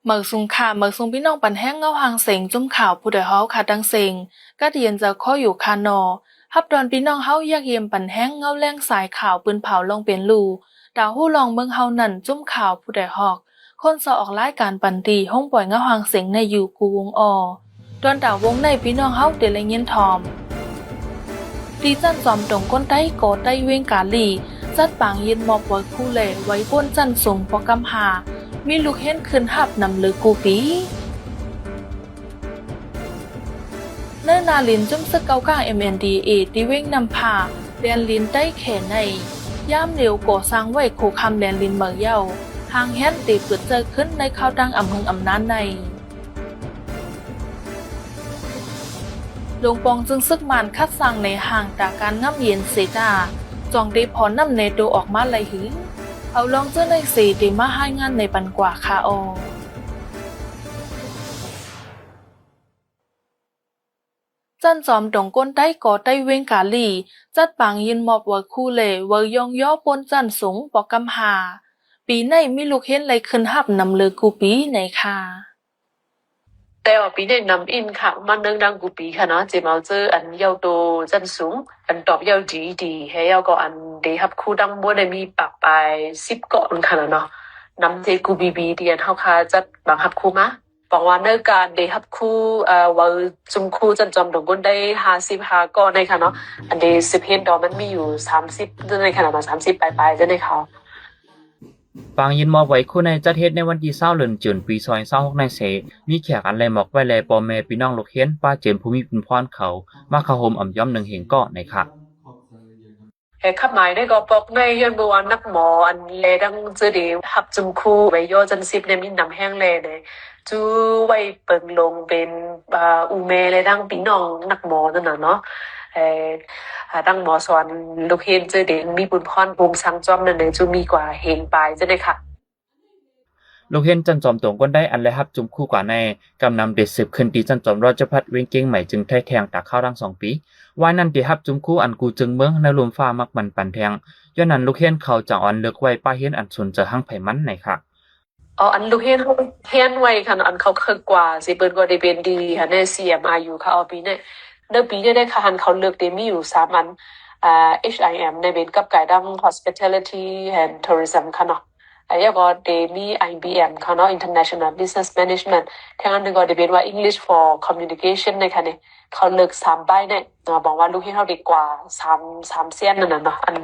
เหมือซุงค่ะเหมือซุงพี่น้องปันแห้งเงาหางเสียงจุ่มข่าวผู้ใดเฮาค่ะดังเสียงก็เดียนจะข้ออยู่คานอฮับดอนพี่น้องเฮาอยากเยี่ยมปันแห้งเงาแรงสายข่าวปืนเผาลงเป็นลูดาวหู้ลองเมืองเฮานั่นจุ่มข่าวผู้ใดฮอกคนสอออกรายการปันตีห้องปล่อยเงาหางเสียงในอยู่กูวงอดอนดาววงในพี่น้องเฮาเดลเงินทอมดีจันจอมตรงก้นใต้โกใต้เวงกาลีจัดปางยินมอบไว้คู่เล่ไว้ป้นจันสูงปอกำหามีลูกเห็นขึ้นหับนำลือกูปีเนื้อนาลินจุ่มสเกาก้าง MNDA ที่เว้งนำพาเรียนลินใต้เขนในย่ามเหลียวก่อสร้างไว้คู่คำเรียนลินเมือเย้าหางแฮนตีเปิดเจอขึ้นในข่าวดังอำเภออำนาจในหลวงปองจึงซึกมันคัดสั่งในห่างจากการง่ำเย็นเสดาจองได้พอนำเนโดออกมาเลยหือเอาลองเจ้าในสีดีมาให้งานในปันกว่าคาอจันจอมดงก้นใต้ก่อใต้เวงกาลีจัดปางยินมอบเวอร์คู่เล่เวอร์ยองย่อปนจันสูงปอกกำหาปีในมีลูกเห็นไรขึ้นหับนำเลือกูปีในค่ะแต่ว่าปีนี้นำอินค่ะมันเนื่องดังกูปีค่ะเนาะเจมาเจออันยาวโตจันสูงอันตอบยาวดีให้ยาวก็อันเดฮับคู่ดังบัวได้มีปากไป10ก่อนค่ะเนาะนำเจกูบีเดียนเฮาค่ะจัดบางฮับคู่มาบอกว่าเนื่องการเดฮับคู่ว่าจุมคู่จันจอมดงก้นได้55ก่อนในค่ะเนาะอันเด10เห็นดอมันมีอยู่30ในขนาดนั้น30ปลายๆจะในเขาปางยินมอบไว้คู่ในจัดเฮ็ดในวันที่20เดือนจุนปี2026ในเสมีแขกอันเลยหมอกไว้แลปอแม่พี่น้องลูกเห็นป้าเจนภูมิพิมพรเขามาเข้าห่มอ่ำย้อม1เห็นก็ในค่ะขับหมายได้ก็บอกในย้อนบัวนักหมออันเลดังเจอดีหับจุมคู่ไว้ย่อจันซิบในมินนำแห้งเลยเนี่ยจูไว้เปิงลงเป็นอูเมเลยดังปีน้องนักหมอนั่นน่ะเนาะดังหมอสอนลูกเห็นเจอเด็กมีบุญพรภูมิสังจอมนั่นเลยจูมีกว่าเห็นปลายจะได้ค่ะลูกเห็นจันจอมตรงก้นได้อันเลยฮับจุมคู่กว่าในกำนำเด็ดสืบขึ้นตีจันจอมราชพัฒเวงเก่งใหม่จึงไทยแทงตาเข้าดัง2 ปีวายนั้นที่ฮับจุมคู่อันกูจึงเมืองในรวมฟ้ามักมันปันแทงย้อนนั้นลูกเห็นเขาจังอ่อนเลือกไว้ป้าเห็นอันสนจะหั่งไผมันในค่ะอันลูกเห็นไว้ค่ะอันเขาเคยกว่าสิเปิ้นก็ได้เป็นดีค่ะใน CMIU ค่ะเอาปีเนี่ยเดิมปีเนี่ยได้ค่ะหันเขาเลือกได้มีอยู่3อันHIM ในเป็นกับไก่ดัง Hospitality and Tourism ค่ะเนาะแล้วก็ได้มี IBM ค่ะเนาะ International Business Management ทั้งอันนึงก็ได้เป็นว่า English for Communication ในค่ะเนี่ยเขาเลือก3ใบเนี่ยบอกว่าลูกเห็นเขาดีกว่า3เสี้ยนนั่นน่ะเนาะอัน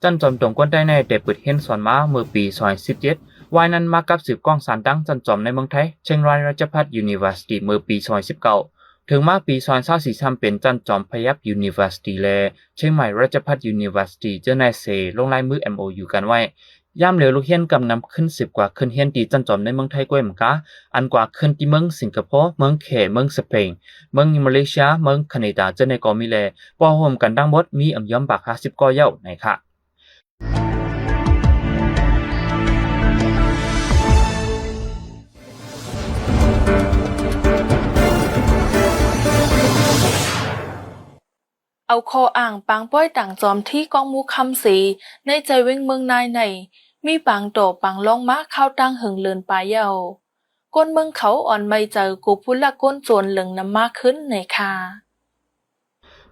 จันจอมตรงก้นได้ในแต่เปิดเห็นสอนมาเมื่อปี2017วายนั้นมากับสืบกล้องสารดังจันจอมในเมืองไทยเชียงรายราชภัฏ University เมื่อปี2019ถึงมาปี2024ทำเป็นจันจอมพยัพ University และเชียงใหม่ราชภัฏ University เจ้านายเสลงลายมือ MOU กันไว้ย่ามเหลียวลูกเฮียนกำนำขึ้น10กว่าขึ้นเฮียนตีจันจอมในเมืองไทยกว่าเหมือนกะอันกว่าขึ้นที่เมืองสิงคโปร์เมืองเขเมืองสเปนเมืองมาเลเซียเมืองแคนาดาเจ้าในก็มีแลปอโฮมกันดังหมดมีอ่ำย้อมปาก50ก่อเย้าในค่ะเอาคออ่างปางป้อยต่างจอมที่กองมูคำสีในใจเว้งเมืองนายในมีปางโตปางลองม้าเข้าตั้งหึงเลินปลายเยาก้นเมืองเขาอ่อนไม่เจอกูพุละก้นจวนเหลึงน้ำมากขึ้นในค่ะ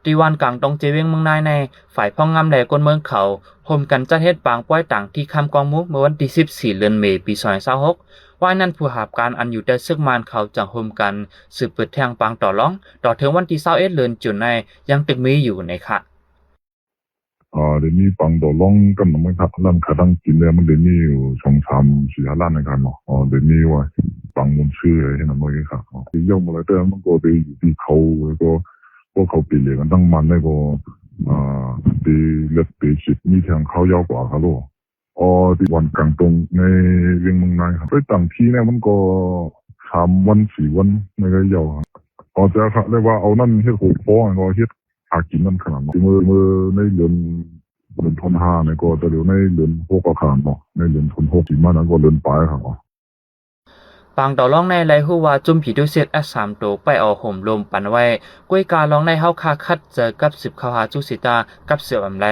ตีวันกลางตรงเจเวงเมืองนายในฝ่ายพ่องงามแหลก้นเมืองเขาโฮมกันจัดเฮ็ดปางป้อยต่างที่คำกองมุกเมื่อวันที่14เดือนเมษายนปี2026ว่านั้นผู้หาบการอันอยู่ได้ซึกมานเขาจังโฮมกันสืบเปิดแทงปางต่อร้องต่อถึงวันที่21เดือนจุนในยังตึกมีอยู่ในค่ะเดี๋ยวนี้ปังต่อร้องกันมันครับร้านขาตั้งกินแล้วมันเดี๋ยวนี้อยู่2-3-4 ล้านในการเนาะเดี๋ยวนี้ว่าปังมันชื่อให้นำมาครับที่ย่อมอะไรแต่มันก็ไปอยู่ที่เขาแล้วก็พวกเขาปีเลยกันตั้งมันได้ก็ตีเล็กตีชิดมีทางเขายาวกว่าครับลูกที่วันกลางตรงในเวียงเมืองนายครับไปต่างที่เนี่ยมันก็3 วัน 4 วันไม่ได้ยาวครับจะครับเรียกว่าเอานั่นเฮ็ดโหดฟ้องก็เฮ็ดหากินนั่นขนาดนั้นมือในเดือนทน5เนี่ยก็แต่เดี๋ยวในเดือน6ก็ขาดเนาะในเดือนทน6สิมานั้นก็เดือนปลายครับป ปางต่อร้องในไรฮู้ว่าจุ่มผีดุเซต S3 ตัวไปเอาห่มลมปันไว้กล้วยการ้องในเฮาคาคัดเจอกับ10เข้าหาจุสิตากับเสืออำไร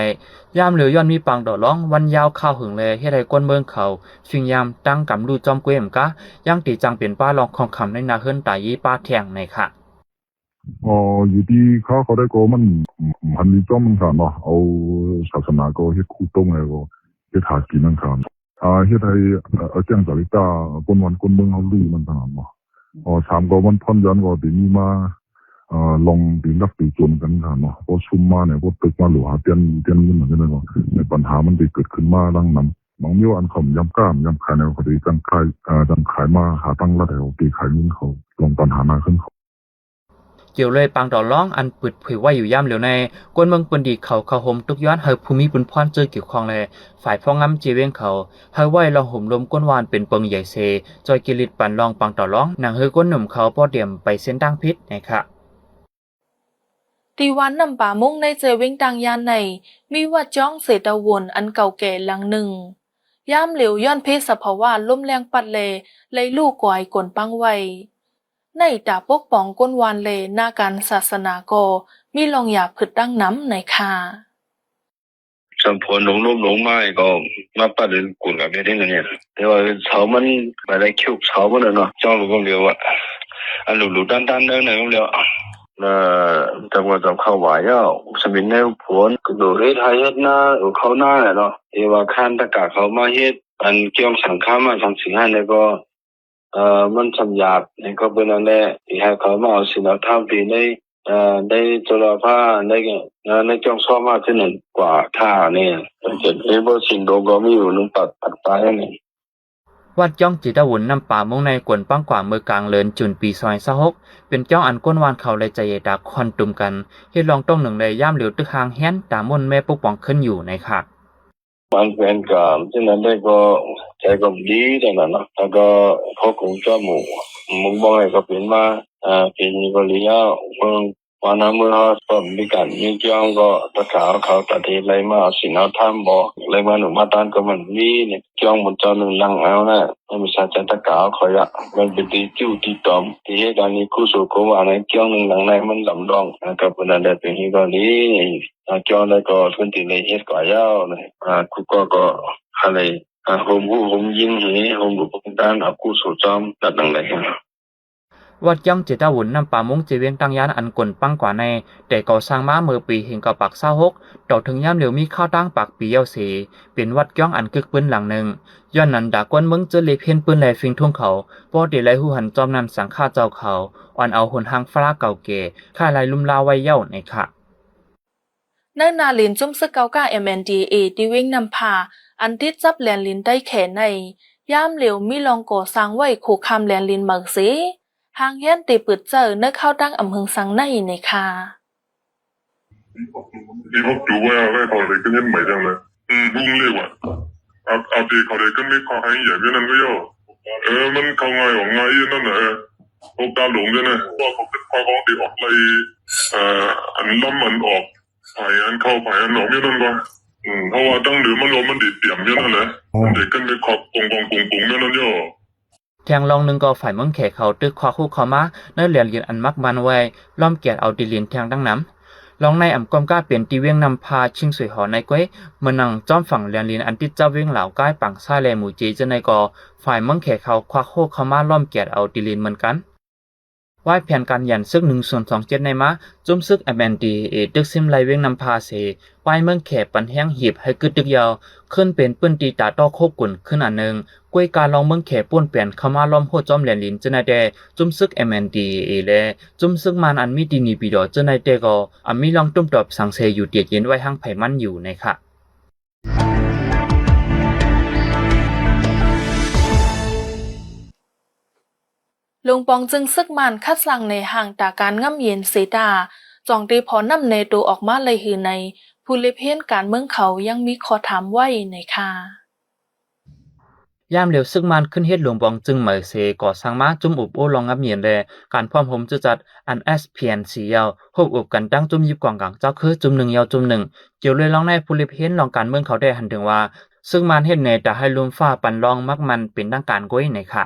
ยามเหลือย้อนมีปางต่อร้องวันยาวข้าวหึงเลยเฮ็ดให้ก้นเมืองเขาฟิงยามตั้งกำลูจอมกล้วยมกะยังตีจังเป็นป้าลองของคำในนาเฮิรนตายีป้าแทงในค่ะอยู่ที่เขาได้ก็มันมีจ้อมมันค่ะเนาะเอาศาสนาก็เฮ็ดคู่ต้งอะไรก็เฮ็ดหากินนั่นค่ะเฮ็ดให้แจ้งจาริตาคนวันคนเมืองเขารู้มันขนาดเนาะถามก็มันพ่นย้อนก็ตีนี้มาลองตีรักตีจนกันค่ะเนาะพอซุ่มมาเนี่ยพอตึกมาหลวเตียนนี่เหมือนกันเลยเนาะในปัญหามันได้เกิดขึ้นมาดังนั้นบางมีว่าอันคำย้ำกล้ามย้ำขายแนวคดีจังขายมาหาตั้งระดับตีขายเงินเขาลงปัญหาหนักขึ้นเขาเกี่ยวเลยปางต่อร้องอันปึดเผยว่าอยู่ย่ำเหลียวในกวนเมืองปืนดีเขาห่มตุกย้อนเฮาภูมิปุนพรเจอเกี่ยวข้องเลยฝ่ายพ้องงำเจเวงเขาเฮาไว้ลองห่มลมก้นวานเป็นเปิงใหญ่เซจอยกิริตปันลองปางต่อร้องหนังเฮอก้นหนุ่มเขาป้อเดี่ยมไปเส้นตั้งพิษนะคะตีวันนำป่ามุ่งในเจเวงตังยานในมีว่าจ้องเศษตะวนอันเก่าแก่หลังหนึ่งย่ามเหลียวย้อนเพศสภาวะล่มแรงปัดเลยลูกกวายกลปังไว้ในตาปกป้องก้นวานเลหน้าการศาสนาโกมีลองอยากผึดตั้งน้ำในค่ะสัมพันธ์ลงมาก็มาปัดกุ่นกับไม่ได้เนี่ยแต่ว่าเสามันไปได้คิวเสามันเนาะจ้องลูกก็เลี้ยวอ่ะอันลูด้านเดินไหนก็เลี้ยวจังหวะจับเข้าไหวอ่ะสมินในผลก็ดูเฮ็ดไทยเฮ็ดหน้าเขาหน้าเนาะแต่ว่าคันตะกะเขามาเฮ็ดอันเกี่ยวสังฆามาสังสิงให้เนี่ยก็มันสำหรับนี่ก็เป็นอันแรกที่ให้เขามาเอาศีลธรรมที่ได้จุลภาในจ้องซ้อมมาที่หนึ่งกว่าท่าเนี่ยจะเรียกว่าสิ่งโดก็ไม่อยู่นึงปัดไปนี่วัดจ้องจิตวุ่นนำป่ามงในกวนปังกว่าเมื่อกลางเลินจุนปีซอย26เป็นจ้องอันก้นวานเขาเลยใจดาคอนตุมกันเฮ็ดลองต้องหนึ่งเลยย่ามเหลียวตึกหางแฮนตามมนแม่ปกป้องขึ้นอยู่ในค่ะมันเป็นการที่นั้นได้ก็ใจก็ดีแต่นั้นนะแล้วก็พอคงจะหมู่มึงบอกให้ก็เป็นมาเป็นก็เลี้ยวมึงวันนั้นเมื่อเขามีการมีเกี่ยวก็ตะขาวเขาตัดที่ไรมาสินเอาทำบอกไรมาหนูมาตานก็มันมีเนี่ยเกี่ยวมันจะหนึ่งลังเอานะไม่มีสารจันตะขาวเขาอยากมันเป็นที่จู่ที่ตอมที่เหตุการณ์นี้คู่สู่เขาว่าในเกี่ยวหนึ่งหลังในมันลำดองกับคนนั้นได้เป็นที่ก็นี้เกี่ยวแล้วก็พื้นที่เลยเหตุก่อยาวนะคู่ก็อะไรโฮมยิงหีโฮมบุกด้านคู่สู่จอมตัดหนังเลยวัดย่องเจตวุ่นนำป่ามงเจเวียงตังยานอันกลปังกว่าในแต่ก่อสร้างมาเมื่อปีเห็นกับปัก26ต่อถึงย่ามเหลียวมีข้าวตั้งปักปีเยาเสเป็นวัดย่องอันกึกปืนหลังหนึ่งย้อนนั้นดากวนเมืองเจอเลเพียนปืนแลฟิงทุ่งเขาป้อเดลัยหูหันจอมนั้นสังฆาเจ้าเขาอ่อนเอาหนหางฟ้าเก่าแก่ค่าลายลุ่มลาไว้เย้าในค่ะเนิ่นนาลินจุ่มซึกเกาก้า MNDA ที่วิ่งนำพาอันติดจับแลนลินได้แขนในย่ามเหลียวมีลองก่อสร้างไว้ขู่คำแลนลินเมืองสีหางแย่นตีปืดเจอเนื้อเข้าตั้งอำเภอสังในค่ะที่เขาดูว่าอะไรเขาเลยก็ยังไม่ได้เลยลุงเรียกว่าเอาตีเขาเลยก็ไม่ขอให้ใหญ่เพื่อนนั่นก็ย่อมันเขาไงของไงนั่นแหละเขาตาหลงใช่ไหมว่าเขาเป็นความของตีออกเลยอันล้ำมันออกฝ่ายอันเข้าฝ่ายอันออกเยอะนั่นก็เพราะว่าตั้งหรือมันลมมันดิดเตี่ยมเยอะนั่นแหละเด็กกันไปขอบปุงเยอะนั่นย่อแทงลองหนึ่งก็ฝ่ายเมืองแขกเขาตึกคอคู่เขามาเนื้อเหรียญเรียนอันมักมันไว้ล้อมเกียรเอาดิลินแทงดังน้ำลองในอ่ำกอมก้าเปลี่ยนตีเวียงนำพาชิงสวยหอในก้วยเมื่อนังจอมฝั่งเหรียญลินอันติดเจ้าเวียงเหล่าก้ายปังซ่าแลหมู่จีจะในกอฝ่ายเมืองแขกเขาควักโคเขามาล้อมเกียรเอาดิลินเหมือนกันไหวแผนการยันซึก1/27ในมาจุ่มซึก MNDA ตึกซิมไลเวียงนำพาเสไหวเมืองแขกปันแห้งหีบให้กึดตึกยาวขึ้นเป็นปื้นตีตาต้อโคบกุ่นขึ้นอันหนึ่งกวยการลองเมืองแขกป้วนเปลี่ยนเข้ามาล้อมโคจอมแหลนลินเจนายเดจุ่มซึก MNDA และจุ่มซึกมันอันมีดีนีปีดอเจนายเดก็อันมีลองตุ้มตอบสังเสอยู่เตียดเย็นไว้ห้างไผ่มันอยู่ในค่ะลุงปองจึงซึกมันคัดสั่งในห่างตาการง่ำเย็นเสดาจองตีพอนำเนตูออกมาเลยหือในผู้เลเพียนการเมืองเขายังมีขอถามไว้ในค่ะยามเหลียวซึกมันขึ้นเฮ็ดหลวงบองจึงเหมยเสก่อสร้างมาจุ่มอุบโอลองงับเมียนแลการพร้อมผมจะจัดอัน SPNC ยาวฮบอุบกันตั้งจุ่มยิบกว่างกลางเจ้าคือจุ่ม1ยาวจุ่ม1เกี่ยวเลยลองในผู้เลเพียนลองการเมืองเขาได้หันถึงว่าซึ่งมันเฮ็ดในแต่ให้ลุมฟ้าปันลองมักมันเป็นทางการก้อยในค่ะ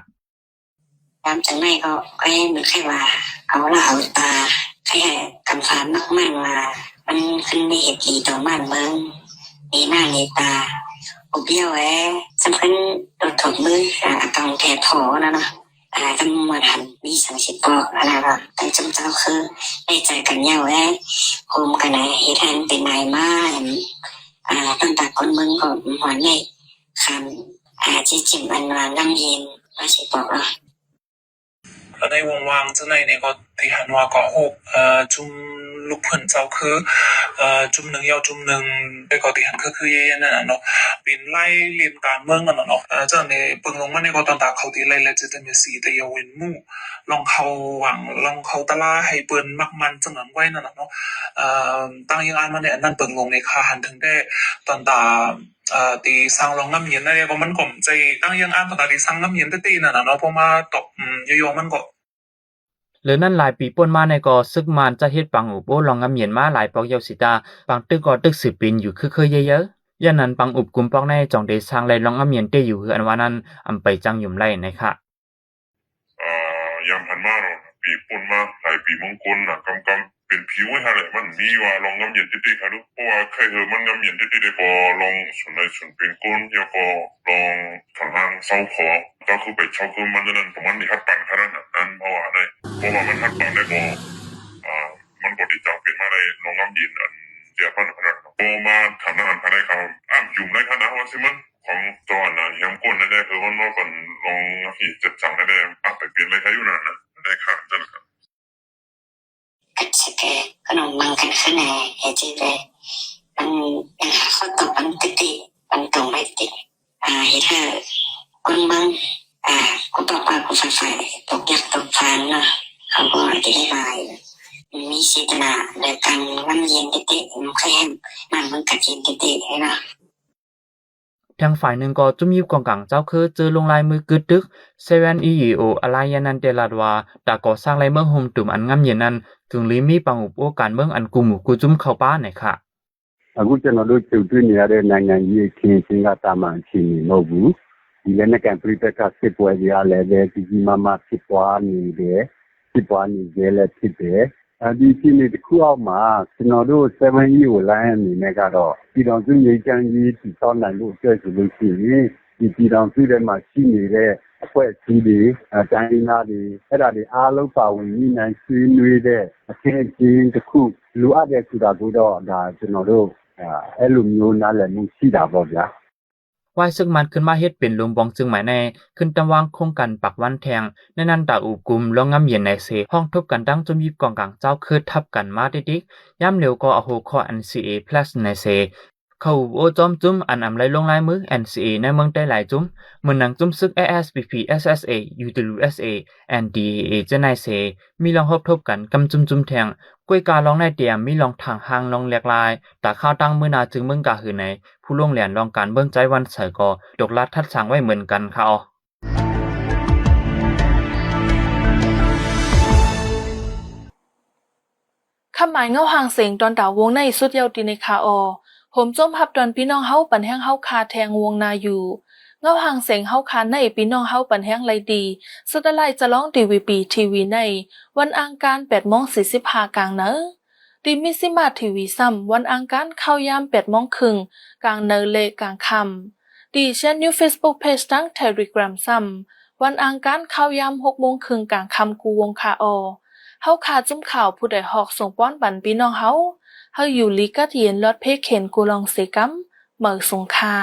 ตามจังไหนก็ไอ้เหมือนใครว่าเอาละเอาตาใครให้กำฟานมากๆว่ามันขึ้นมีเหตุดีต่อบ้านเมืองมีหน้ามีตาอุบเบี้ยวสำคัญโดดถกมือต้องแทนถอนะเนาะจำนวนหันมี30 ปอกอะไรก็แต่จำเจ้าคือได้ใจกันเย้าโฮมกันเหตุการณ์เป็นนายมาตั้งแต่คนเมืองก็หัวใหญ่คำที่จิมอันว่าน้ำเย็น30 ปอกละในวงวางจะในเนี่ยก็ที่หันว่าก็จุ่มลูกเพิ่นเจ้าคือจุ่มหนึ่งยาวจุ่มหนึ่งได้ก็ที่หันคือเย็นนั่นน่ะเนาะเป็นไล่เรียนการเมืองกันเนาะเจ้าในเปิงลงมาในก็ตอนตาเขาที่ไล่และจะมีสีแต่ยาเว้นมู่ลองเขาหวังลองเขาตะลาให้เปิ้นมักมันจังนั้นไว้นั่นน่ะเนาะตั้งยังอ่านมาเนี่ยนั่นเปิงลงในคาหันถึงได้ตอนตาตีสร้างลองน้ำเย็นนั่นเนี่ยก็มันก็ใจตั้งยังอ่านตอนตาตีสร้างน้ำเย็นตีนั่นน่ะเนาะเพราะมาตกโยมันก็หรือนั่นหลายปีป่นมาในก็ซึกมานจะเฮ็ดปังอุบโอลองงำเย็นมาหลายปอกเยาสิตาปังตึกก็ตึกสืบปีนอยู่คือเคยเยอะๆย่านนั้นปังอุบกุมปอกในจ่องได้สร้างไรลองงำเย็นเตอยู่คืออันว่านั้นอำไปจังยุ่มไรนะคะยามพันมาเนาะปีป่นมาหลายปีมงคลน่ะกำเป็นผิวให้หาแหละมันมีว่าลองงำเย็นติค่ะดูเพราะว่าใครมันงำเย็นติได้พอลองส่วนใดส่วนเป็นก้นแล้วก็ลองถังทางเศร้าขอก็คือไปเช่าคือมันนั้นประมาณนี้ฮัดปันขนาดนั้นเพราะว่ามันฮัดปันได้บ่มันบ่ได้จับเป็นมาได้ลองงำเย็นอันเดียวพันขนาดพอมาทำนั้นภายในเขายุ่มได้ขนาดว่าสิมันของจอนน่ะยามก้นได้คือมันว่าก่อนลองที่จัดจังได้ไปเปลี่ยนอะไรใช้อยู่นั่นน่ะได้ค่ะจังครับก็ขนมมังกันขนาดจีเลยมันยังหาข้อตอบมันติมันตรงไม่ติดเฮ็ดให้คนเมืองกูบอกว่ากูฝ่ายตกยักตกฟานเนาะเขาบอกอธิบายมีเจตนาในการน้ำเย็นติมันเคยให้มันกัดเย็นติเนาะทางฝ่ายหนึ่งก็จุ่มยิบกองกังเจ้าคือเจอลงลายมือกึดตึก7EEO อะไรยันนันเตลาดว่าตาก่อสร้างลายเมืองโฮมตุ่มอันงามเย็นนั้นถึงลิมีปังอุปโอการเมืองอันกุมกูจุ่มเข้าป้าไหนค่ะအခုကျွန်တော်တို့ကြုံတွေ့နေရတဲ့နိုင်ငံရေးအခင်းအကျင်းကတာမန်အခြေအနေမဟုတ်ဘူးဒီလက်နက်ကန်ပြည်ပကစစ်ပွဲကြီးအားလည်းပဲကြီးမားမားဖြစ်ပွားနေတယ်ဖြစ်ပွားနေကြလည်းဖြစ်တယ်ဒီပြည်နယ်တစ်ခုအောက်မှာကျွန်တော်တို့7Eကိုလိုင်းအနေနဲ့ကတော့ပြည်တော်စုငြိမ်းချမ်းရေးတည်ဆောက်နိုင်လို့အတွက်ဆိုလို့ရှိရင်ဒီပြည်တော်စုထဲမှာရှိနေတဲ့အဖွဲ့အစည်းတွေတိုင်းရင်းသားတွေအဲ့ဒါတွေအားလုံးပါဝင်ညှိနှိုင်းဆွေးနွေးတဲ့အခင်းအကျင်းတစ်ခုလိုအပ်တဲ့ဆိုတာကိုတော့ဒါကျွန်တော်တို့အဲ့လိုမျိုးနားလည်မှုရှိတာပေါ့ဗျာวายซึ่งมันขึ้นมาเฮ็ดเป็นลุมบองจึงหมายในขึ้นตะวางโครงกันปักวันแทงในนั้นตาอุกุมลองงำเย็นในเสห้องทบกันตั้งจมยิบกองกลางเจ้าคือทับกันมาดิกย่ำเร็วก็เอาโหคอ NCA Plus ในเสเขาโอจอมจุ้มอันอำไรลงลายมือ NCA ในเมืองใต้หลายจุ้มเหมือนหนังจุ้มซึก ASPP SSA UWSA NDAA จะในเสมีลองทบกันกำจุ้มแทงกวยกาลองในเตียมมีลองทางหางลองแหลกลายตาข้าวตั้งมือนาจึงเมืองกาหือในผู้ลงเหรียญลองการเบิ่งใจวันเสก็ดกลัดทัดสางไว้เหมือนกันค่ะอ๋อคำหมายเงาหางเสียงตอนดาววงในสุดยาวตีในคาออผมจมพับตอนพี่น้องเฮาปันแห้งเฮาคาแทงวงนาอยู่เงาหางเสียงเฮาคาในพี่น้องเฮาปันแห้งไรดีสุดอะไรจะร้องดีวีปีทีวีในวันอังคาร 8:45 กลางเนอดีมิซิมาทีวีซ้ำวันอังคารเข้ายาม 8:30 กลางเนอเลกลางคำดีเช่นนิว Facebook Page ทั้ง Telegram ซ้ำวันอังคารเข้ายาม 6:30 กลางคำกูวงคาออเฮาคาจุ้มข่าวผู้ใดหอกส่งป้อนบันพี่น้องเฮาอยู่ลีกัดเย็นลอดเพเข็นกูลองเสกัมเหมือสงคา